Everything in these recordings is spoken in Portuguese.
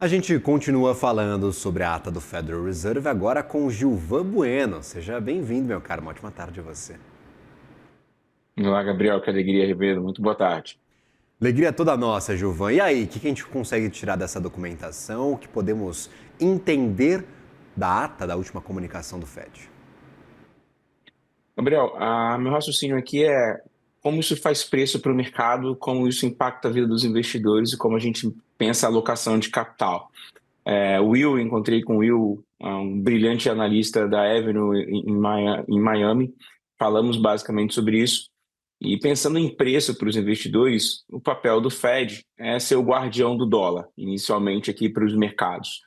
A gente continua falando sobre a ata do Federal Reserve agora com Gilvan Bueno. Seja bem-vindo, meu caro. Uma ótima tarde a você. Olá, Gabriel, que alegria revê-lo. Muito boa tarde. Alegria toda nossa, Gilvan. E aí, o que a gente consegue tirar dessa documentação? O que podemos entender da ata da última comunicação do Fed? Gabriel, meu raciocínio aqui é como isso faz preço para o mercado, como isso impacta a vida dos investidores e como a gente pensa a alocação de capital. Encontrei com o Will, um brilhante analista da Avenue em Miami. Falamos basicamente sobre isso. E pensando em preço para os investidores, o papel do Fed é ser o guardião do dólar, inicialmente aqui para os mercados.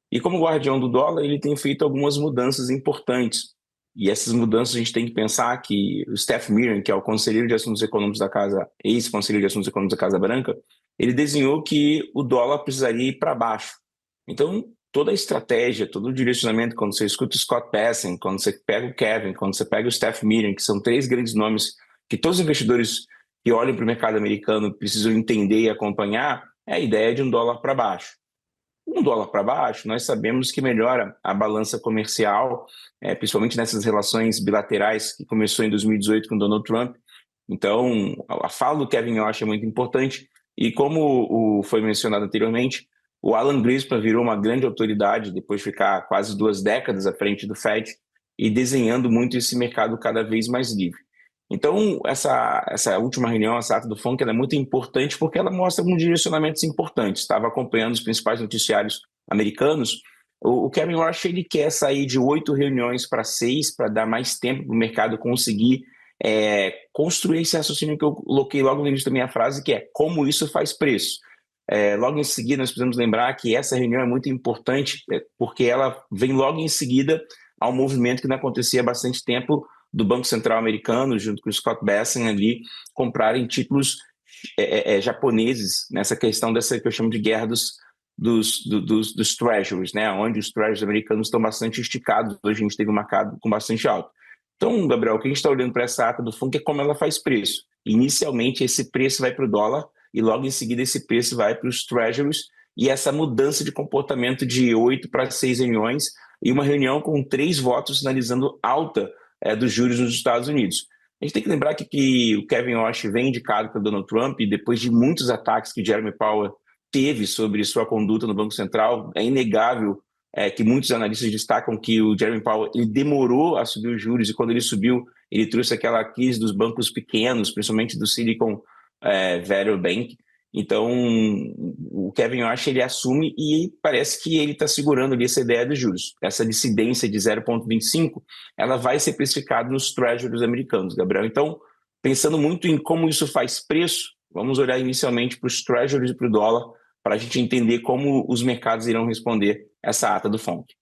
E como guardião do dólar, ele tem feito algumas mudanças importantes. E essas mudanças a gente tem que pensar que o Steph Miller, que é o conselheiro de assuntos econômicos da Casa, ex-conselheiro de assuntos econômicos da Casa Branca, ele desenhou que o dólar precisaria ir para baixo. Então, toda a estratégia, todo o direcionamento, quando você escuta o Scott Bessent, quando você pega o Kevin, quando você pega o Steph Miller, que são três grandes nomes que todos os investidores que olham para o mercado americano precisam entender e acompanhar, é a ideia de um dólar para baixo. Um dólar para baixo, nós sabemos que melhora a balança comercial, principalmente nessas relações bilaterais que começou em 2018 com Donald Trump. Então, a fala do Kevin Yosh é muito importante. E como foi mencionado anteriormente, o Alan Greenspan virou uma grande autoridade depois de ficar quase 2 décadas à frente do Fed e desenhando muito esse mercado cada vez mais livre. Então, essa última reunião, essa ata do FONC, ela é muito importante porque ela mostra alguns direcionamentos importantes. Estava acompanhando os principais noticiários americanos. O Kevin Warsh, ele quer sair de 8 reuniões para 6, para dar mais tempo para o mercado conseguir construir esse raciocínio que eu coloquei logo no início da minha frase, que é como isso faz preço. Logo em seguida, nós precisamos lembrar que essa reunião é muito importante porque ela vem logo em seguida ao movimento que não acontecia há bastante tempo do Banco Central americano, junto com o Scott Bessent ali, comprarem títulos japoneses nessa questão dessa que eu chamo de guerra dos treasuries, né? Onde os treasuries americanos estão bastante esticados. Hoje a gente teve um mercado com bastante alto. Então, Gabriel, o que a gente está olhando para essa ata do FONC é como ela faz preço. Inicialmente, esse preço vai para o dólar e logo em seguida esse preço vai para os treasuries e essa mudança de comportamento de 8 para 6 reuniões e uma reunião com 3 votos sinalizando alta dos juros nos Estados Unidos. A gente tem que lembrar que o Kevin Warsh vem indicado para Donald Trump e depois de muitos ataques que Jeremy Powell teve sobre sua conduta no Banco Central, é inegável que muitos analistas destacam que o Jeremy Powell ele demorou a subir os juros e quando ele subiu, ele trouxe aquela crise dos bancos pequenos, principalmente do Silicon Valley Bank. Então, o Kevin Warsh ele assume e parece que ele está segurando ali essa ideia dos juros. Essa dissidência de 0,25, ela vai ser precificada nos treasuries americanos, Gabriel. Então, pensando muito em como isso faz preço, vamos olhar inicialmente para os treasuries e para o dólar, para a gente entender como os mercados irão responder essa ata do FONC.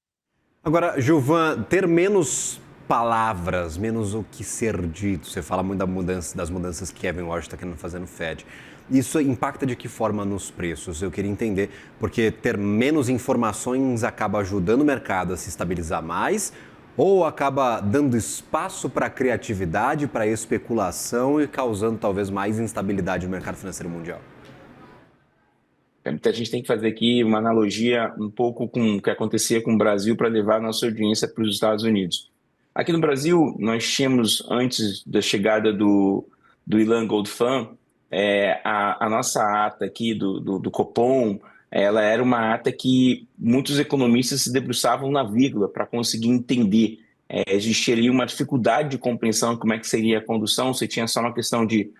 Agora, Gilvan, ter menos palavras, menos o que ser dito. Você fala muito das mudanças que Kevin Warsh está querendo fazer no Fed. Isso impacta de que forma nos preços? Eu queria entender, porque ter menos informações acaba ajudando o mercado a se estabilizar mais ou acaba dando espaço para criatividade, para especulação e causando talvez mais instabilidade no mercado financeiro mundial? A gente tem que fazer aqui uma analogia um pouco com o que acontecia com o Brasil para levar a nossa audiência para os Estados Unidos. Aqui no Brasil, nós tínhamos, antes da chegada do Ilan Goldfan, a nossa ata aqui do Copom, ela era uma ata que muitos economistas se debruçavam na vírgula para conseguir entender. Existia ali uma dificuldade de compreensão de como é que seria a condução, você tinha só uma questão de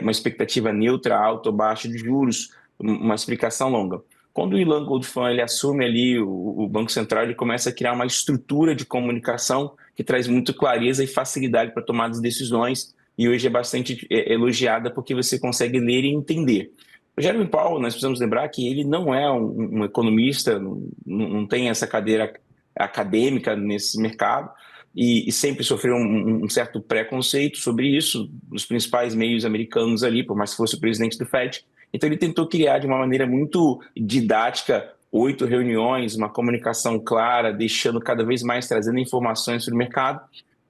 uma expectativa neutra, alta ou baixa de juros, uma explicação longa. Quando o Ilan Goldfan ele assume ali o Banco Central, ele começa a criar uma estrutura de comunicação que traz muito clareza e facilidade para tomar as decisões e hoje é bastante elogiada porque você consegue ler e entender. O Jeremy Powell, nós precisamos lembrar que ele não é um economista, não tem essa cadeira acadêmica nesse mercado e sempre sofreu um certo preconceito sobre isso nos principais meios americanos ali, por mais que fosse o presidente do Fed. Então ele tentou criar de uma maneira muito didática 8 reuniões, uma comunicação clara, deixando cada vez mais, trazendo informações sobre o mercado.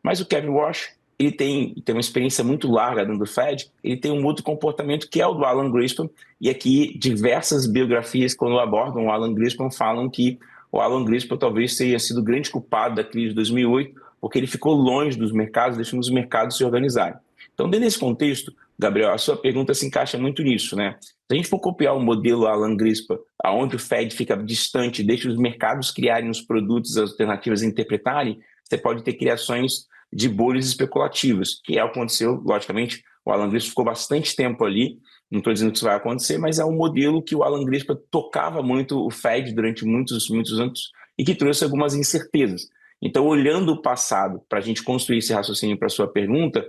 Mas o Kevin Warsh, ele tem uma experiência muito larga dentro do Fed, ele tem um outro comportamento que é o do Alan Greenspan, e aqui diversas biografias, quando abordam o Alan Greenspan, falam que o Alan Greenspan talvez tenha sido o grande culpado da crise de 2008, porque ele ficou longe dos mercados, deixando os mercados se organizarem. Então, dentro desse contexto, Gabriel, a sua pergunta se encaixa muito nisso, né? Se a gente for copiar o modelo Alan Greenspan, onde o Fed fica distante, deixa os mercados criarem os produtos, as alternativas e interpretarem, você pode ter criações de bolhas especulativas, que é o que aconteceu, logicamente, o Alan Greenspan ficou bastante tempo ali, não estou dizendo que isso vai acontecer, mas é um modelo que o Alan Greenspan tocava muito o Fed durante muitos anos e que trouxe algumas incertezas. Então, olhando o passado, para a gente construir esse raciocínio para a sua pergunta,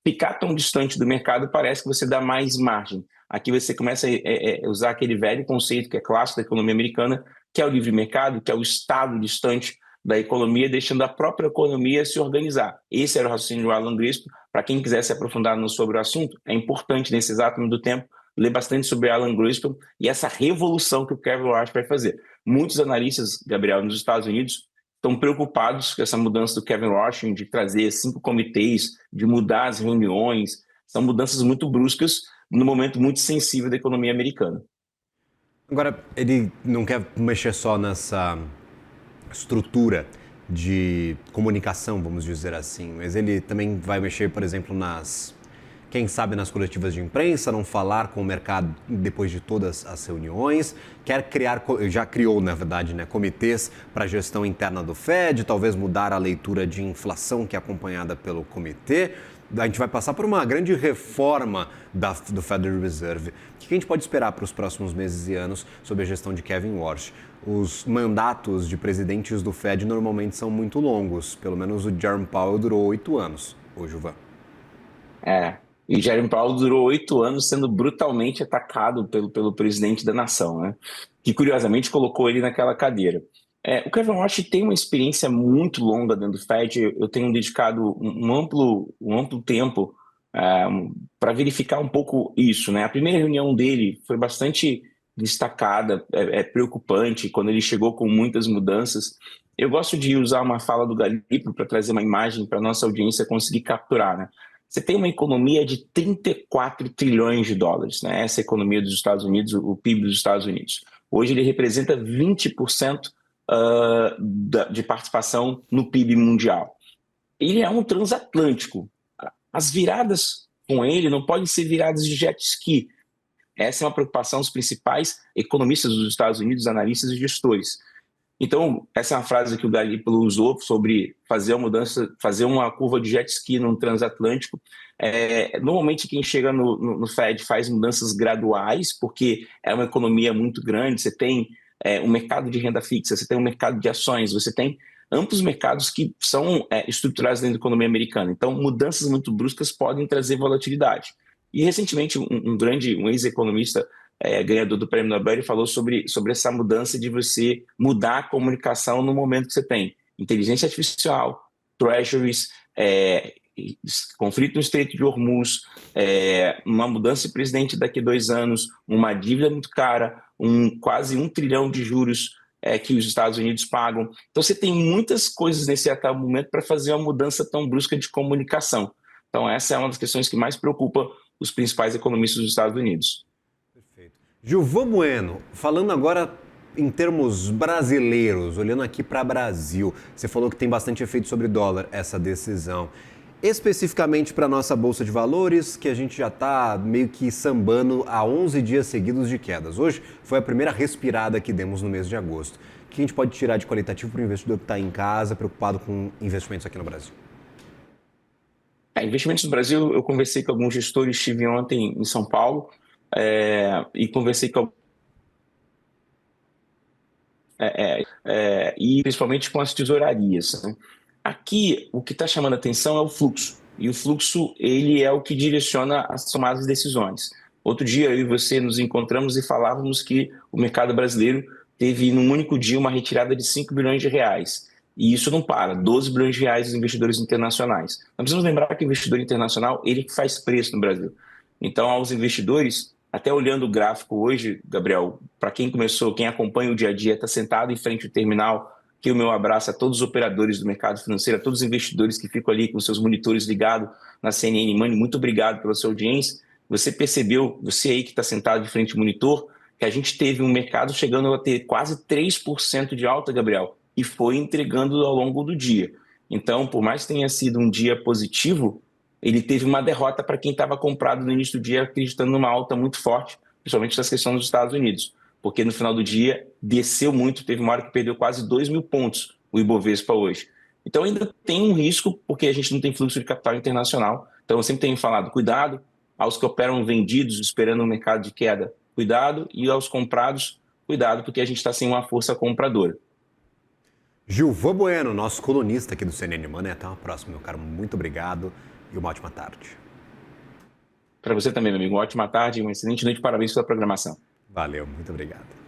ficar tão distante do mercado parece que você dá mais margem. Aqui você começa a usar aquele velho conceito que é clássico da economia americana, que é o livre mercado, que é o estado distante da economia, deixando a própria economia se organizar. Esse era o raciocínio do Alan Greenspan. Para quem quiser se aprofundar sobre o assunto, é importante, nesse exato momento do tempo, ler bastante sobre Alan Greenspan e essa revolução que o Kevin Warsh vai fazer. Muitos analistas, Gabriel, nos Estados Unidos, estão preocupados com essa mudança do Kevin Warsh de trazer 5 comitês, de mudar as reuniões. São mudanças muito bruscas num momento muito sensível da economia americana. Agora, ele não quer mexer só nessa estrutura de comunicação, vamos dizer assim, mas ele também vai mexer, por exemplo, quem sabe nas coletivas de imprensa, não falar com o mercado depois de todas as reuniões, quer criar, já criou, na verdade, né, comitês para a gestão interna do Fed, talvez mudar a leitura de inflação que é acompanhada pelo comitê. A gente vai passar por uma grande reforma do Federal Reserve. O que a gente pode esperar para os próximos meses e anos sob a gestão de Kevin Warsh? Os mandatos de presidentes do Fed normalmente são muito longos. Pelo menos o Jerome Powell durou 8 anos, ô Gilvan. E Jerome Powell durou 8 anos sendo brutalmente atacado pelo presidente da nação, né? Que curiosamente colocou ele naquela cadeira. O Kevin Warsh tem uma experiência muito longa dentro do Fed. Eu tenho dedicado um amplo tempo para verificar um pouco isso, né? A primeira reunião dele foi bastante destacada, preocupante, quando ele chegou com muitas mudanças. Eu gosto de usar uma fala do Galípolo para trazer uma imagem para a nossa audiência conseguir capturar, né? Você tem uma economia de 34 trilhões de dólares, né? Essa economia dos Estados Unidos, o PIB dos Estados Unidos. Hoje ele representa 20% de participação no PIB mundial. Ele é um transatlântico. As viradas com ele não podem ser viradas de jet ski. Essa é uma preocupação dos principais economistas dos Estados Unidos, analistas e gestores. Então, essa é uma frase que o Galípolo usou sobre fazer uma mudança, fazer uma curva de jet ski num transatlântico. Normalmente, quem chega no Fed faz mudanças graduais, porque é uma economia muito grande. Você tem um mercado de renda fixa, você tem um mercado de ações, você tem amplos mercados que são estruturados dentro da economia americana. Então, mudanças muito bruscas podem trazer volatilidade. E, recentemente, um ex-economista ganhador do Prêmio Nobel, ele falou sobre essa mudança de você mudar a comunicação no momento que você tem inteligência artificial, treasuries, conflito no Estreito de Hormuz, uma mudança de presidente daqui a 2 anos, uma dívida muito cara, quase 1 trilhão de juros que os Estados Unidos pagam. Então você tem muitas coisas nesse atual momento para fazer uma mudança tão brusca de comunicação. Então essa é uma das questões que mais preocupa os principais economistas dos Estados Unidos. Perfeito. Gilvan Bueno, falando agora em termos brasileiros, olhando aqui para o Brasil, você falou que tem bastante efeito sobre dólar essa decisão. Especificamente para a nossa Bolsa de Valores, que a gente já está meio que sambando há 11 dias seguidos de quedas. Hoje foi a primeira respirada que demos no mês de agosto. O que a gente pode tirar de qualitativo para o investidor que está em casa, preocupado com investimentos aqui no Brasil? Investimentos no Brasil, eu conversei com alguns gestores, estive ontem em São Paulo e conversei com e principalmente com as tesourarias, né? Aqui, o que está chamando a atenção é o fluxo. E o fluxo, ele é o que direciona as tomadas de decisões. Outro dia, eu e você nos encontramos e falávamos que o mercado brasileiro teve, num único dia, uma retirada de 5 bilhões de reais. E isso não para, 12 bilhões de reais dos investidores internacionais. Nós precisamos lembrar que o investidor internacional, ele que faz preço no Brasil. Então, aos investidores, até olhando o gráfico hoje, Gabriel, para quem acompanha o dia a dia, está sentado em frente ao terminal Aqui o meu abraço a todos os operadores do mercado financeiro, a todos os investidores que ficam ali com seus monitores ligados na CNN Money. Muito obrigado pela sua audiência. Você percebeu, você aí que está sentado de frente ao monitor, que a gente teve um mercado chegando a ter quase 3% de alta, Gabriel, e foi entregando ao longo do dia. Então, por mais que tenha sido um dia positivo, ele teve uma derrota para quem estava comprado no início do dia, acreditando numa alta muito forte, principalmente nessa questão dos Estados Unidos, porque no final do dia desceu muito, teve uma hora que perdeu quase 2.000 pontos o Ibovespa hoje. Então ainda tem um risco, porque a gente não tem fluxo de capital internacional. Então eu sempre tenho falado, cuidado aos que operam vendidos, esperando um mercado de queda, cuidado, e aos comprados, cuidado, porque a gente está sem uma força compradora. Gilvan Bueno, nosso colunista aqui do CNN Money. Até uma próxima, meu caro. Muito obrigado e uma ótima tarde. Para você também, meu amigo, uma ótima tarde, uma excelente noite, parabéns pela programação. Valeu, muito obrigado.